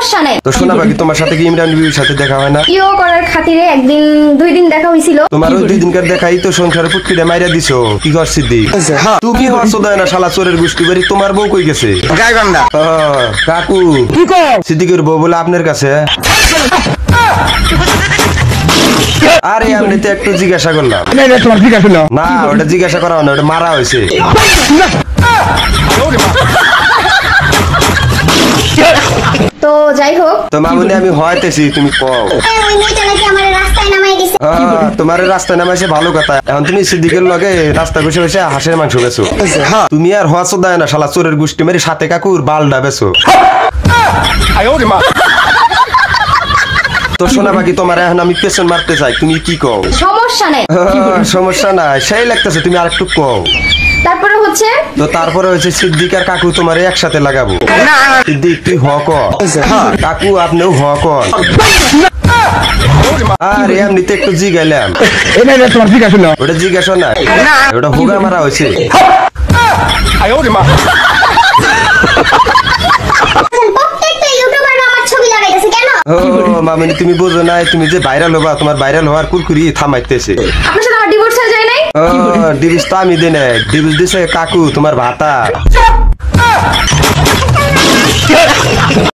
সমস্যা নাই। তো শোনা বাকি তোমার সাথে কি ইমরান বিবির সাথে দেখা হয় না? ইও করার খাতিরে একদিন 2 দিন দেখা হইছিল। তোমার ওই 2 দিনকার দেখাই তো সংসারে পুটকিটা মাইরা দিছো। কি কর সিদ্দিক? তুই কি হরছ দেয় না শালা চোরের গোষ্ঠী বাড়ি তোমার বউ কই গেছে? গাইবান্ধা কাকু কি কর সিদ্দিকের বউ বলে আপনার কাছে। আরে আমি তো একটু জিজ্ঞাসা করলাম। এটা তোমার ঠিক আছে না না ওটা জিজ্ঞাসা করা হয় না, ওটা মারা হয়েছে। তো যাই হোক, তো মামুনি আমি হয়তেছি, তুমি কও। ওই মেয়েটা নাকি আমার রাস্তায় নামাই দিছে। তোমার রাস্তায় নামাইছে ভালো কথা, এখন তুমি সিদ্দিকের লগে রাস্তা বসে বসে হাঁসের মাংস বেছো। তুমি আর হওয়া দেয় না শালা চোরের গোষ্ঠী মেরে সাথে কাকুর বালডা বেছো। তো শোনা বাকি তোমার এখন আমি পেছন মারতে চাই, তুমি কি কও? সমস্যা নাই। সমস্যা নাই, সেই লাগতেছে, তুমি আরেকটু কও। তারপরে হচ্ছে তো তারপরে হচ্ছে সিদ্দিক আর কাকু তোমার একসাথে লাগাবো। সিদ্দিক তুই হ ক, কাকু আপনিও হ কন। আর এমনিতে একটু জিগাইলাম। এটা তোমার ঠিক আছে না ওটা জিজ্ঞাসা না, ওটা হুগা মারা হয়েছে। প্রত্যেকটা ইউটিউবাররা আমার ছবি লাগাইতেছে কেন? ও মামনি তুমি বোঝো না, তুমি যে ভাইরাল হবা, তোমার ভাইরাল হওয়ার কুরকুরি থামাইতেছে। আপনার সাথে আমার ডিভোর্স হয়ে যায় নাই? ডিভিস তো আমি দিই না, ডিভিস দিছে কাকু তোমার ভাতা।